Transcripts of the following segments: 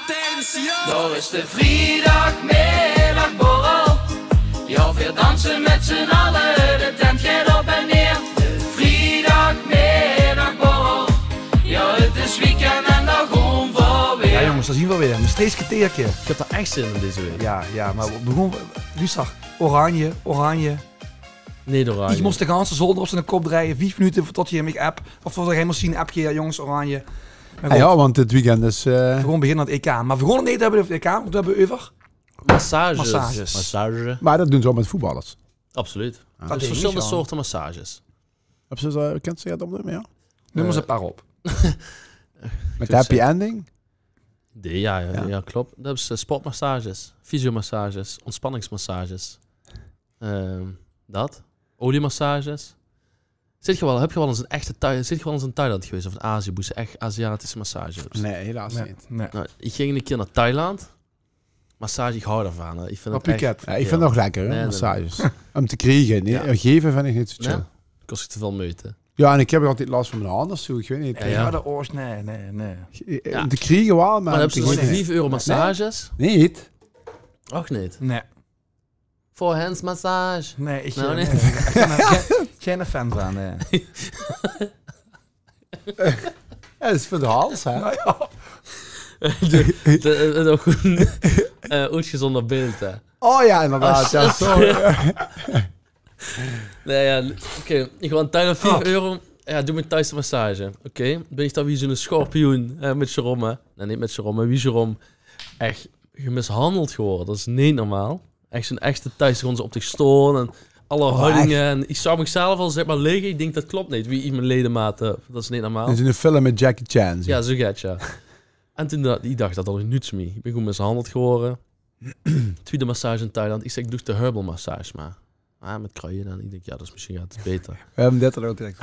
Daar is de vrijdagmiddagborrel. Ja, weer dansen met z'n allen, de tent gaat op en neer. De vrijdagmiddagborrel. Ja, het is weekend en dan gewoon voor weer. Ja jongens, dat zien we weer. Een steeds keertje. Ik heb daar echt zin in deze week. Ja, maar we begonnen... Rustig. Oranje. Nee, oranje. Ik moest de ganse zolder op zijn kop draaien. 5 minuten tot je hem app. Of tot je helemaal zien appje. Ja jongens, oranje. Ja, want dit weekend is... We gewoon beginnen aan het EK. Maar we gewoon niet hebben het EK. Wat hebben we over? Massage. Maar dat doen ze ook met voetballers. Absoluut. Dat Dus denk ik verschillende wel. soorten massages. Heb ze dat bekend zeggen op nummer, ja? Noem eens een paar op. Met happy ending? Nee, ja, klopt. Dat hebben ze sportmassages, fysiomassages, ontspanningsmassages. Dat. Oliemassages. Heb je wel eens een echte zit je wel eens in Thailand geweest of in Azië, boeien ze echt Aziatische massages? Nee, helaas niet. Nee. Nou, ik ging een keer naar Thailand. Massage, ik hou daarvan. Hè. Ik vind Op het Phuket. Ja, ik vind het nog lekker, hè, Nee, massages. Om te krijgen. Nee, Ja. geven vind ik niet zo chill. Nee? Kost ik te veel moeite. Ja, en ik heb altijd last van mijn handen, zo. Ik weet niet. Ja, de oors. Nee. Ja. Om te krijgen wel, maar... Maar dan hebben ze om te dus geven- €5 massages. Niet. Och, niet. Nee. Voorhands massage. Nee, ik Nou, nee. nee. Ik ben geen fan van. Nee. Ja, dat is voor de hals, hè. Nou ja. Ook goed. Uitgezonder beeld, hè. Oh ja, inderdaad. Ja, sorry. Nee, ja, oké. Ik ga in Thailand €4. Ja, doe me thuis de massage. Oké. Ben ik dan wie zo'n schorpioen met Jerome? Nee, niet met Jerome, wie Jerome. Echt gemishandeld geworden. Dat is niet normaal. Echt zo'n echte thuis gewoon zo op zich stoon en alle houdingen. En ik zou mezelf al zeg maar liggen. Ik denk dat klopt niet. Wie in mijn ledematen. Dat is niet normaal. Dat is in een film met Jackie Chan. Ja, zo gaat ja. En toen ik dacht dat er niets mee. Ik ben gewoon mishandeld geworden. Tweede massage in Thailand. Ik zeg, ik doe de herbal massage maar. Met kruiden dan. Ik denk, ja, dat is misschien gaat het beter. We hebben dit er ook direct.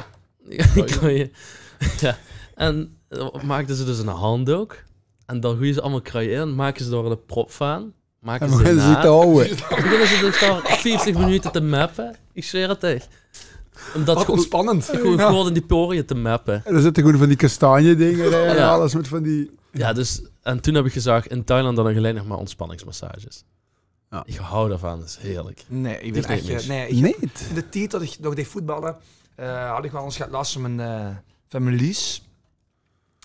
Kruiden. Ja. En maakten ze dus een handdoek. En dan gooien ze allemaal kruiden in. Maken ze door de prop van. Maken En ze we gaan na. zitten houden. Beginnen ze dus daar 50 minuten te mappen. Ik zweer het echt. Omdat Wat ontspannend. gewoon in die poriën te mappen. En er zitten gewoon van die kastanje dingen en Ja. alles met van die... Ja, dus... En toen heb ik gezegd, in Thailand dan alleen nog maar ontspanningsmassages. Ja. Ik hou daarvan, dat is heerlijk. Nee, ik Die ben is echt... niks. Nee, Niet. in de tijd dat ik nog deed voetballen, had ik wel eens gehad last van mijn lies.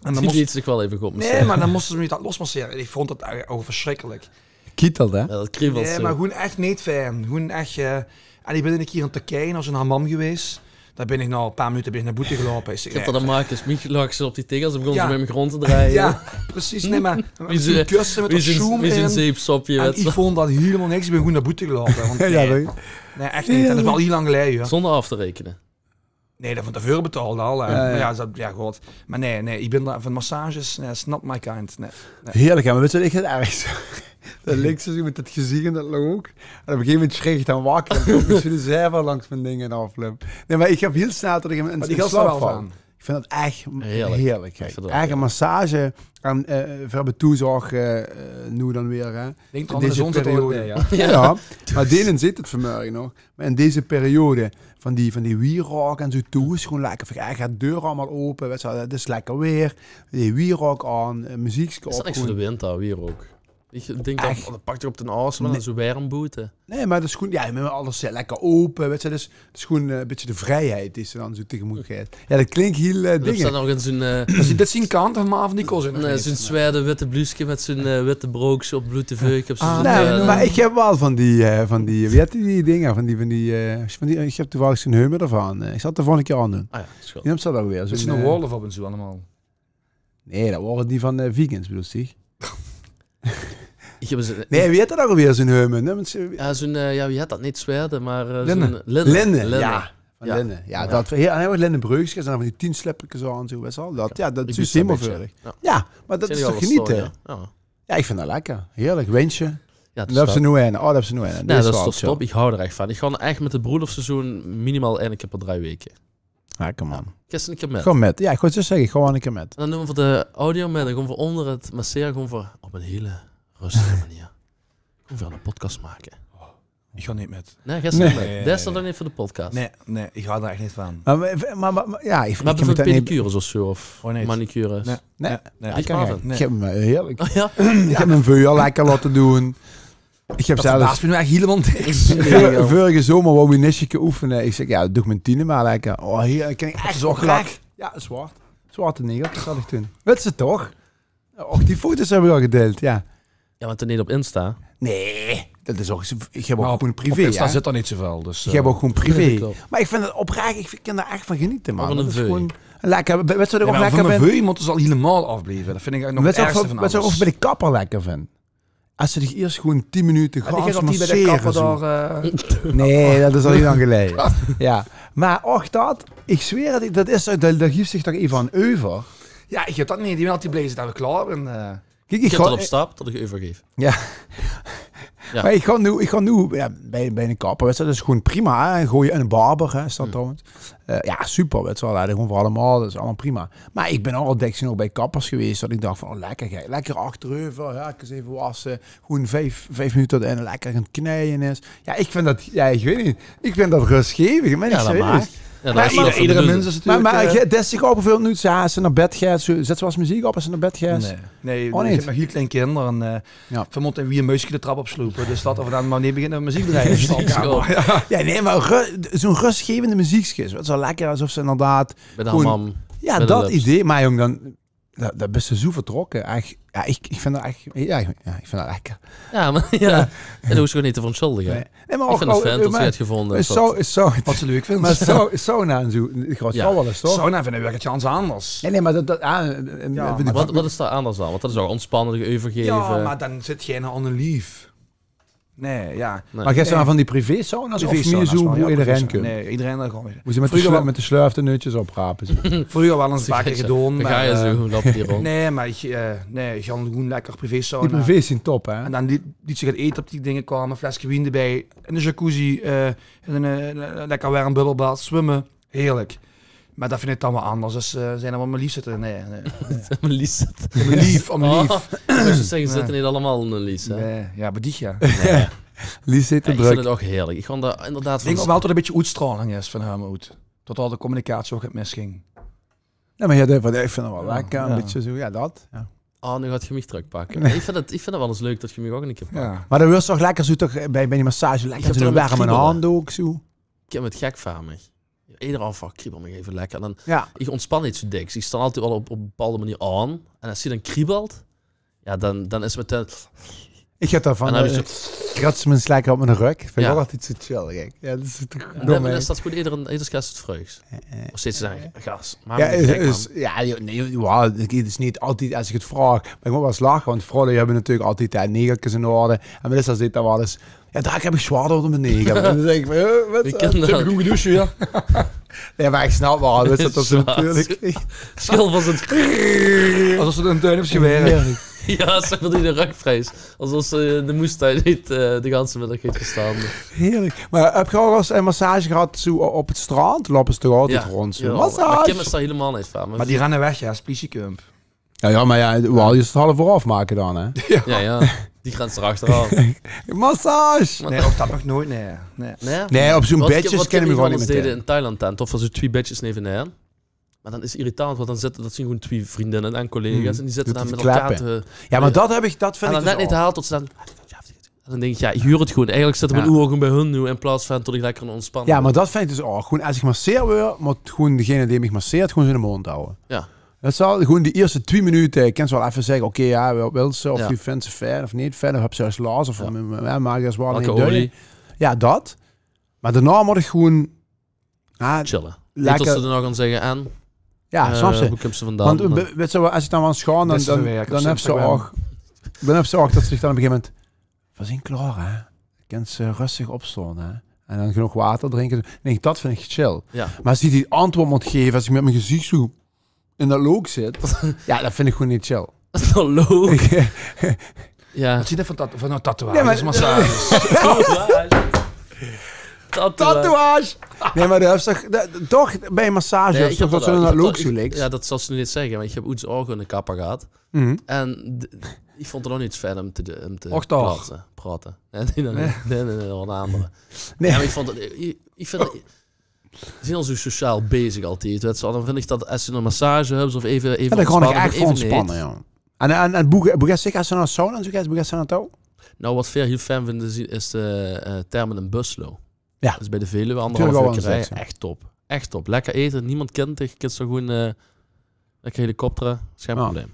En Die deed zich wel even goed. Nee, maar dan moesten ze me dat losmasseren. Ik vond dat eigenlijk verschrikkelijk. Kietelt, hè? Ja, dat kriebelt Nee, zo. maar gewoon echt niet fijn. Gewoon echt... en ik ben een keer in Turkije, als een hammam geweest. Daar ben ik nou een paar minuten naar boete gelopen. Ik heb dat dan Marcus lag ze op die tegels en begon Ja. ze met mijn grond te draaien. Ja, precies. Nee, maar Wie is een kussen met Wie een is schoen een in. zeepsopje? En weet ik je. vond dat helemaal niks. Ik ben gewoon naar boete gelopen. Want Ja, nee, dat- nee, echt niet. En dat is wel heel lang geleden. Hoor. Zonder af te rekenen. Nee, dat van tevoren betaalde al. Ja, Maar ja. ja, goed. Maar nee, ik ben daar van massages. Nee, it's not my kind. Nee. Heerlijk, hè? Maar weet je wat ik het ergste? Dat leek zo met het gezicht en dat lag ook. En op een gegeven moment schreeg ik dan wakker. En toen kwam de zijver langs mijn dingen afloop. Nee, maar ik heb heel snel dat ik Maar in die in gast er slaap wel val. van. Ik vind dat echt Heerlijk. heerlijk. Ik vind dat ook, Echt ja. een massage en verder toezorg nu dan weer. Hè. Denk In aan de deze zonsperiode. periode. Ja. Ja, maar delen zit het vanmorgen nog. Maar in deze periode van die wierook en zo toe is gewoon lekker. Echt, gaat de deur allemaal open. Weet je, wel, het is lekker weer. Die wierook aan, muziek Is dat niks voor de winter, hier ook? Ik denk dat, Echt? dat pakt er op de aas en zo warm boeten. Nee, maar dat is gewoon, ja, met alles lekker open, weet je, dus het is gewoon een beetje de vrijheid die ze dan zo tegemoet gaat. Ja, dat klinkt heel Er staat dingen. nog in zo'n Als je dit zien kan, dan maar van die kozen. zo'n zwarte witte blouseje met zo'n witte broekje op bloed tv. Ik heb zo'n Nee, maar ik heb wel van die wie had die dingen, van die, ik heb toevallig zo'n hummer ervan. Ik zal het de volgende keer aan doen. Ah ja, schot. Je hebt dat ook weer. Dat is zo'n, een wolf op en zo allemaal. Nee, dat waren die van vegans, bedoel je? Ik heb zo'n... Nee, wie had dat ook alweer, zo'n hummer? Nee, Ja, zo'n... ja, wie had dat? Niet zwarte, maar... Linnen. Linnen, ja. Van Ja. Linnen. Ja, Ja. dat heel en Linnen breukjes en dan van die 10 slippertjes aan zo, weet je wel. Dat, ja, dat Ik is doe helemaal het een veurig. beetje. Ja, maar dat Zijn is die toch wel genieten? story, ja? Ja, ik vind dat lekker. Heerlijk, windje. Ja, Dat dat hebben ze nu een. Oh, dat hebben ze nu een. Nee, dat is toch top. Ik hou er echt van. Ik ga echt met het broederseizoen minimaal 1 keer per 3 weken. Ja, kom aan. Gisteren een keer met. Gewoon met. Ja, ik wil zo zeggen, gewoon een keer met. En dan doen we voor de audio met. Dan gaan we onder het masseren gewoon voor op een hele rustige manier. Gewoon voor een podcast maken. Ik ga niet met. Nee, gisteren Nee. niet. Dat is dan niet voor de podcast. Nee, ik ga er echt niet van. Maar ja, ik Maar heb bijvoorbeeld het niet... pedicures of zo, of Oh, nee. manicures. Nee. Nee, Ik ik kan haat niet. het. Nee. Ik heb hem heerlijk. Oh ja? Ik heb mijn vuur lekker laten doen. Ik heb Dat zelfs... verbaast me nu echt helemaal niks. Vorige zomer wou ik nisje oefenen. Ik zeg, ja, dat doe ik mijn tienen maar lekker. Oh, hier kan ik echt Zo zo glad. glad. Ja, zwart. Zwarte neger, dat had ik toen. Weet ze toch? Och, die foto's hebben we al gedeeld, ja. Ja, want er niet op Insta. Nee, dat is ook... Ik heb Maar ook op gewoon privé, Insta hè. zit er niet zoveel. Dus, Ik heb ook gewoon privé. Klopt. Maar ik vind het oprecht, ik kan daar echt van genieten, man. Van een Dat is veu. gewoon lekker. Weet je wat ik Ja, ook maar lekker van mijn ben? veu moeten ze al helemaal afblijven. Dat vind ik nog het Weet je ergste van wat ik alles. ook bij de kapper lekker vind? Als ze zich eerst gewoon 10 minuten Ja, die gaan gaat altijd bij de kapper zo. daar... Nee, dat is al heel lang geleden. Ja, maar och dat, ik zweer het, dat geeft zich toch even aan over. Ja, ik heb dat niet. Die ben altijd blij dat we klaar zijn. Kijk, Ik heb dat op stap, dat ik overgeef. Ja. Ja. Maar ik ga nu ja, bij een kapper, weet je, dat is gewoon prima. Hè? Gooi je in een barber, hè, is dat trouwens. Ja, super, weet je wel. Gewoon voor allemaal, dat is allemaal prima. Maar ik ben al dikwijls nog bij kappers geweest, dat ik dacht van, oh, lekker achterover, ja, ik eens even wassen. Gewoon 5 minuten en lekker aan het knijden is. Ja, ik vind dat, ja, ik weet niet, ik vind dat rustgevig. Maar Ja, dat mag. Ja, Maar dat is wat we Iedere doen. mens is natuurlijk... maar des zich op veel nu, als ze naar bed gaat, zet ze als muziek op als ze naar bed gaat. Nee, Oh, ik niet? heb nog heel klein kinderen. En Ja. vermoed wie een muisje de trap opslopen. Dus dat we dan maar niet beginnen met muziek draaien. Muziek Ja. Ja, nee, maar zo'n rustgevende muziekjes. Het is wel lekker alsof ze inderdaad... Bij de Gewoon- hammam. Ja, Bij de dat lips. idee. Maar jong, dat best zo vertrokken. Echt, ja, ik vind dat echt... Ja, ik vind dat lekker. Ja, maar ja. En daar hoef je gewoon niet te verontschuldigen. Nee, maar Ik vind het fijn dat je maar- het gevonden hebt. Wat ze leuk vinden. Maar sauna en zo, ik ga het Ja. wel wel eens, toch? Sauna vinden we echt anders. Nee, maar dat Wat is daar anders aan? Want dat is ook ontspannen, overgeven. Ja, maar dan zit geen aan een lief. Nee, ja. Nee. Maar jij zou van die privé sauna's of meer Privé-sauna's, zo maar ja, hoe iedereen privé- kunt? Nee, iedereen daar gewoon. Moet je met Vroeger wel- met de sluif de nutjes oprapen. Zo. Vroeger wel eens een paar keer gedaan. Dan ga je maar, zo, loop je rond. Nee, maar ik ga gewoon lekker privé sauna. Die privé zijn top, hè? En dan liet ze gaan eten op die dingen kwamen, een flesje wien erbij, in de jacuzzi, in een lekker warm bubbelbad, zwemmen. Heerlijk. Maar dat vind ik dan wel anders. Dus zijn er wel mijn lief zitten? Nee. Mijn lies zit. Mijn lief, mijn lief. Oh, dus ze zeggen, ze zitten niet allemaal in een lies, hè? Nee, ja, bij die ja. Nee. Lies zit te Ik vind druk. het ook heerlijk. Ik vond dat inderdaad Ik denk ook wel dat er een beetje uitstraling is van hem uit. Tot al de communicatie ook het misging. Ja, maar ja, ik vind het wel Ja, lekker. Een ja. beetje zo, ja, dat. Ja. Oh, nu gaat je mij terugpakken. Ik vind het wel eens leuk dat je mij ook een keer pakt. Ja. Maar dan wil je toch lekker zo toch bij die massage Ik lekker heb zo er warm met een kriebelen. hand ook zo. Ik heb het gek van me. Iedere afval kriebel me even lekker. En dan, Ja. ik ontspan niet zo dik. Ik sta altijd wel op een bepaalde manier aan. En als je dan kriebelt, ja, dan is het meteen... Ik heb daarvan En dan heb je zo... kratsen mijn lekker op mijn rug. Vind ik Ja. ook altijd zo chill, gek. Ja, dat is toch Nee, dom, maar hè? dan staat goed ieders gast het vreugds. Of steeds zeggen, gas. Maar Ja, gek, man. het is niet altijd als ik het vraag. Maar ik moet wel eens lachen, want vrouwen hebben natuurlijk altijd negertjes in orde. En meestal zit daar wel eens... Ja, daar heb ik zwaarder op mijn neger. En dan denk ik, wat? Ik ken dat. Goed gedoucht, ja. Nee, maar ik snap wel. Dat is dat Zwaar. natuurlijk... Schil was het... Alsof ze een tuin hebben gewerkt. Ja, ze wilde de rugvrees. Alsof ze de moestuin niet de ganse middag heeft gestaan. Heerlijk. Maar heb je al eens een massage gehad zo op het strand? Lopen ze toch altijd rond? Zo. Ja, maar Massage! Kim is daar helemaal niet van. Maar die rennen weg, ja, is politiecamp. Ja, maar ja, wel, je het half vooraf maken dan, hè? Ja. Die grens erachteraan. Massage! Nee, ook dat nog nooit, nee. Nee, op zo'n Wat bedjes Kim kennen we gewoon wel niet eens deden meteen. in Thailand tent. Of als er 2 bedjes nevenaan. Maar dan is het irritant, want dan zitten dat zijn gewoon 2 vriendinnen en collega's. En die zitten Doet dan het met elkaar klappen. te... Ja, maar dat vind En ik dan dus net niet al. haalt tot ze dan... En dan denk je, ja, ik huur het gewoon. Eigenlijk zitten we Ja. een ogen bij hun nu in plaats van tot ik lekker kan ontspannen. Ja, maar dat vind ik dus ook. Gewoon als ik masseer wil, moet gewoon degene die mij masseert gewoon zijn mond houden. Ja. Dat zal gewoon die eerste 2 minuten, ik kan ze wel even zeggen, oké, ja, wil ze, of Ja. die vindt ze fijn of niet fijn, of heb ze eens last, of maak je eens wel Welke niet olie? duidelijk. Ja, dat. Maar daarna moet ik gewoon Chillen. lekker... Niet tot ze er nog gaan zeggen, en... Ja, snap je? Hoe komt ze vandaan? Want weet je, als ik dan aan schaam, Dat is dan verwerken op heb ze Instagram. ook... Dan heb ze ook dat ze zich dan op een gegeven moment... We zijn klaar, hè? Je kunt ze rustig opstaan, hè? En dan genoeg water drinken. Nee, dat vind ik chill. Ja. Maar als die antwoord moet geven, als ik met mijn gezicht zo in dat look zit... ja, dat vind ik gewoon niet chill. Dat is wel low. Ja. Wat zie je van een tatoeage? Ja, maar- Dat is massage. Tatoeage! Nee, maar dat is toch bij een massage, Nee, is toch dat ze in dat look zo lijkt? Ja, dat zal ze nu niet zeggen, want je hebt iets ogen in de kapper gehad. Mhm. En Ik vond het nog niet fijn om te Och toch. praten. Nee, wat andere. Nee. Ja, maar ik vond het... Ik vind het... Ze zijn al zo sociaal bezig altijd. Weet je. Dan vind ik dat als je een massage hebt of even Ja, dan gewoon ontspannen, echt voor even ontspannen, ja. En boega zich als ze naar sauna en zo gaat, boega ze naar toe? Nou, wat veel heel fijn vinden is de termen in Buslo. Ja. Dat is bij de Veluwe, Tuurlijk wel 1,5 uur een rijden. seks, ja. Echt top. Echt top. Lekker eten, niemand kent je. Je kunt zo gewoon lekker helikopteren. Is geen Ja. probleem.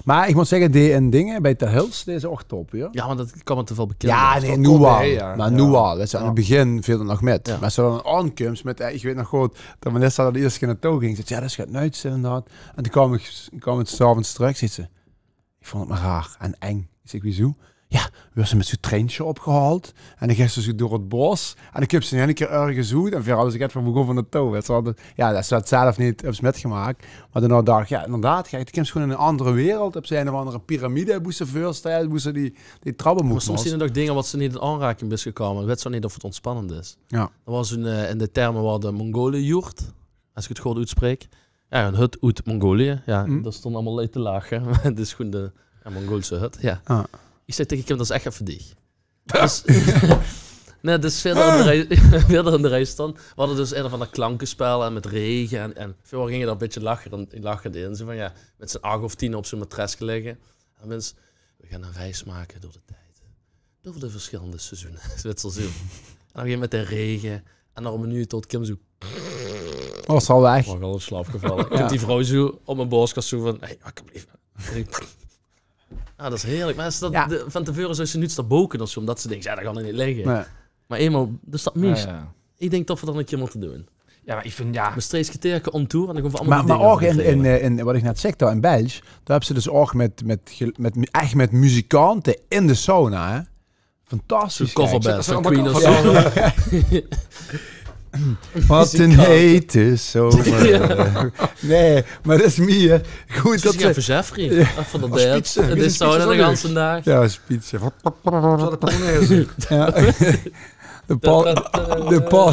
Maar ik moet zeggen, die en dingen bij Ter Hils, deze ook top, ja. Ja, maar dat kan me te veel bekend. Ja, worden. nee, dat nu komt al. mee, ja. Maar Ja. nu al. Dat is aan het begin veel er nog met. Ja. Maar als er dan aankomst met, ik weet nog goed, dat Vanessa dat de eerste keer naartoe ging. Ze zei, ja, dat gaat nooit zijn inderdaad. En toen kwam het s'avonds terug, zei ze. Ik vond het maar raar en eng. Ik zeg, wieso? Ja, we zijn met zo'n treintje opgehaald. En dan ging ze zo door het bos. En ik heb ze een keer ergens zoet. En verder hadden ze het van begon van de touw. Ja, dat ze het zelf niet op smet gemaakt. Maar daarna dacht ik, ja, inderdaad. Ik heb gewoon in een andere wereld. Op zijn een of andere piramide moesten voorstellen. Moesten die trappen Maar moeten. soms zijn er nog dingen wat ze niet in aanraking is gekomen. Ik weet zo niet of het ontspannend is. Ja. Dat was in de termen waar de Mongolen-joert, als ik het goed uitspreek. Ja, een hut uit Mongolië. Ja, dat stond allemaal uit te lachen. Het is gewoon de Mongoolse hut. Ja. Ah. Ik zei tegen Kim, dat is echt even dich. Dus, nee, dus verder in de rij stond. We hadden dus een of ander klankenspel en met regen. En veel gingen daar een beetje lachen in. Zo van, ja, met z'n 8 of 10 op zo'n matras liggen. En mensen, we gaan een reis maken door de tijd. Door de verschillende seizoenen. Zwitserseizoen. En dan ging met de regen. En dan om een uur tot Kim zo... Was al weg. Ik al in slaap gevallen. Komt die vrouw zo op mijn borstkas zo van... Hey, alsjeblieft. Ah, dat is heerlijk. Maar is dat Ja. van tevoren zou ze niet staan boken of zo, omdat ze denkt, ja, dat kan er niet liggen. Nee. Maar eenmaal, dus dat mis. Ja. Ik denk dat we dan een keer moeten doen. Ja, maar ik vind, ja... We streeds geteken on tour en dan gaan we allemaal Maar die ook dingen in wat ik net zeg, daar in België, daar hebben ze dus ook met muzikanten in de sauna, hè. Fantastisch. Zo'n kijk. coverband van dat- Queen of dat- zo. Wat een hete zomer. Nee, maar dat is meer goed Dat dat is even ze... Jeffrey. Van de Als dad. spitsen. Het Wie is is zo de spitsen ganse dag. Ja, spitsen. Zo de Polonaise. Ja. De Paul... De Paul...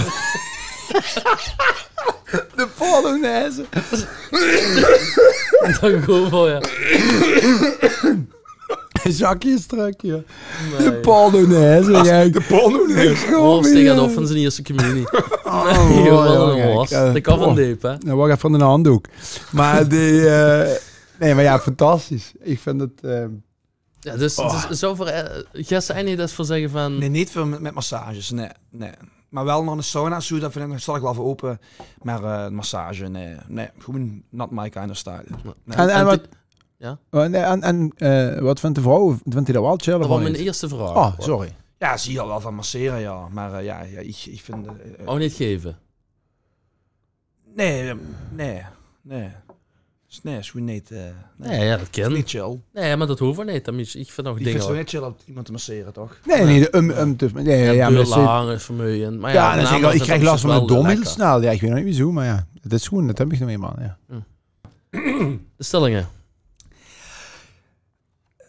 De Polonaise. Dan gewoon voor je. Zakje strakje. De Nee. Polonaise. Ja, De Polonaise. Horst tegen dat van zijn eerste communie. Oh, Nee, gewoon ja, een Horst. kijk, Dat kan van oh. diep, hè. Nou, wacht even van de handdoek. Maar die... nee, maar ja, fantastisch. Ik vind het... Ja, dus zo voor... Gisteren en niet eens voor zeggen van... Nee, niet veel met massages, nee. Maar wel naar een sauna, zo, dat vind ik, sta ik wel voor open. Maar massage, nee. Gewoon not my kind of style. Nee. En wat... Ja? Wat vindt de vrouw? Vindt hij dat wel chill? Dat of was wel mijn niet? eerste vraag. Oh, sorry. Ja, zie je al wel van masseren, ja. Maar ja, ik vind... Oh, niet geven. Nee. Nee, is gewoon niet... Nee, ja, dat is kan. niet chill. Nee, maar dat hoeft niet. Dan moet je- Ik vind nog Ik vind het zo dingen... niet chill om iemand te masseren, toch? Nee, nee, nee, ja, maar lang, vermoeiend. Maar ja, ja, ik krijg last van mijn dom heel lekker. snel. Ja, ik weet nog niet wieso, maar ja, dat is gewoon, dat heb ik nog eenmaal, ja. De stellingen.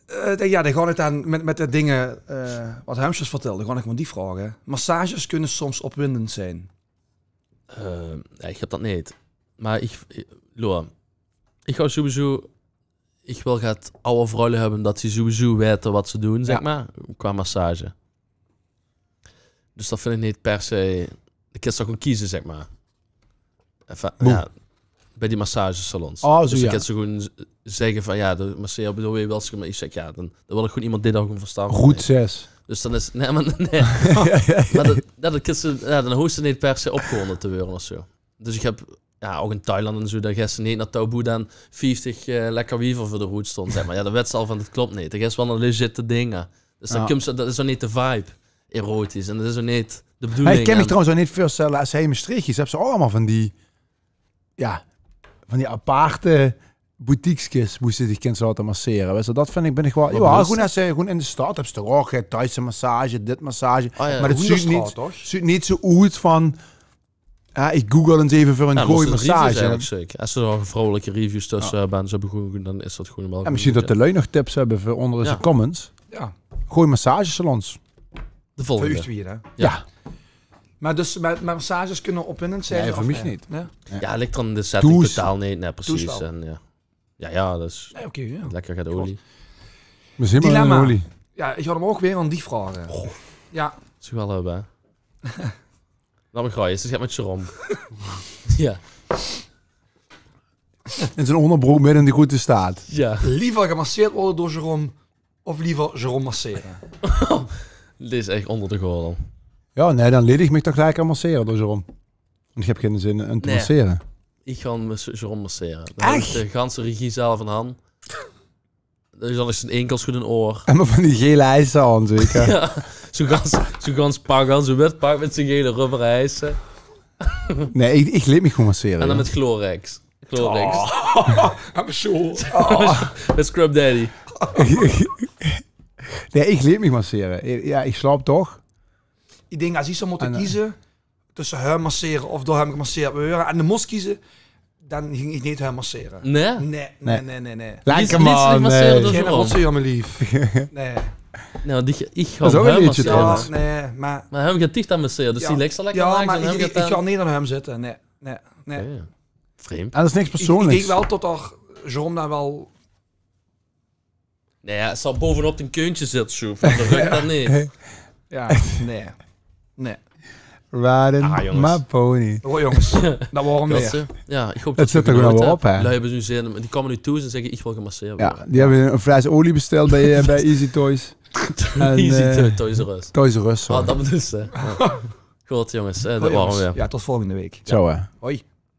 Ja, dan ga ik dan met de dingen wat Hamsters vertelde, dan ga ik gewoon die vragen. Massages kunnen soms opwindend zijn. Ja, ik heb dat niet. Maar Loa, ik ga sowieso... Ik wil gaat oude vrouwen hebben dat ze sowieso weten wat ze doen, zeg Ja. maar, qua massage. Dus dat vind ik niet per se... Ik kan toch gewoon kiezen, zeg maar. Even, ja, bij die massagesalons. Oh, zo, dus ik ja. kan ze gewoon zeggen van, ja, de masseer bedoel je wel, maar ik zeg, ja, dan wil ik gewoon iemand dit al gewoon verstaan. Goed 6. Dus dan is... Nee, maar... Nee. Maar dan hoeft ze niet per se opgewonden te worden of zo. Dus ik heb... Ja, ook in Thailand en zo, dat gisteren niet naar Tauboe dan 50 lekker wiever voor de hoed stond, zeg maar. Ja, dat weet ze al van, dat klopt niet. Dat is wel een legit dingen. Dus dan Ja. komt ze, dat is zo niet de vibe, erotisch. En dat is zo niet de Maar bedoeling. ik kan me En- trouwens ook niet voorstellen, als hij in Maastricht is, hebben ze allemaal van die, ja, van die aparte boutiqueskes moesten die kinderen laten masseren. Weet je, dat vind ik, ben ik wel, Wat ja, bedoel gewoon je? als ze gewoon in de stad hebben ze toch ook Thaise massage, dit massage. Oh ja, Maar het Hoenderstraat, ziet toch? niet zo uit van, ja, ik google eens even voor een Ja, goeie moesten de reviews massage. eigenlijk zeker. Als er al vrouwelijke reviews tussen hebben, ze hebben dan is dat gewoon wel... Ja, misschien dat de lui nog tips hebben voor onder in Ja. de comments. Ja, Gooi massagesalons. De voor volgende. u twee, hè. Ja. Maar dus maar massages kunnen opwindend zijn? Nee, of voor mij nee? niet. Nee? Ja, ligt er aan de setting Toes. totaal niet. Nee, precies. Toes wel. En, ja, dat is Nee, oké, ja. lekker gaat olie. Misschien maar Dilemma. een olie. Ja, ik had hem ook weer aan die vragen. Ja, Dat is wel hebben, hè. Laat me graaien, dus het gaat met Jerome. Ja. In zijn onderbroek midden in de goede staat. Ja. liever gemasseerd worden door Jerome of liever Jerome masseren? Dit is echt onder de gordel. Ja, nee, dan leed ik me toch gelijk aan masseren door Jerome. Want ik heb geen zin in te Nee. masseren. Ik ga hem met Jerome masseren. Dan heb ik Echt? de ganse regie zelf in hand. Dus dan is zijn enkels goed een oor. En maar van die gele ijzer aan, zeker. Ja. Zo'n gans pak aan, zo'n wit pak met zijn gele rubber ijzen. Nee, ik leed me gewoon masseren. En dan ja. met Chlorex. Chlorex. Zo. Met Scrub Daddy. Nee, ik leed me masseren. Ja, ik slaap toch. Ik denk, als ik zou moeten En, kiezen tussen hem masseren of door hem gemasseerd worden en de moest kiezen, dan ging ik niet hem masseren. Nee? Nee. Lekker Niet man. masseren Nee. door- Geen Jerome. rotzooi aan mijn lief. Nee. Nou, ik ga Dat is ook hem een liedje masseren. Ja, trouwens. nee, maar... Maar hem gaat dicht aan masseren, dus Ja. die ligt al lekker Ja, langs maar en hem ik gaat dan... ga niet aan hem zitten. Nee. Oké. Vreemd. En dat is niks Ik persoonlijks. denk wel tot er Jerome daar wel... Nee, ja, het zal bovenop een keuntje zitten, Sjoef. Dat ruikt dat niet. Ja, nee. Riding Ah, jongens. my pony. Oh jongens, dat waren we weer. Katse. Ja, ik hoop Het dat zit er gewoon wel op, hè? Lui hebben nu zin, maar die komen nu toe en zeggen, ik wil gemasseerd Ja, worden. die hebben een fles olie besteld bij Easy Toys. En, Easy Toys R Us. Toys R Us. Ah, sorry. dat bedoelt ze. Ja. Goed jongens, dat Oh, waren we jongens. weer. Ja, tot volgende week. Zo hè. Hoi.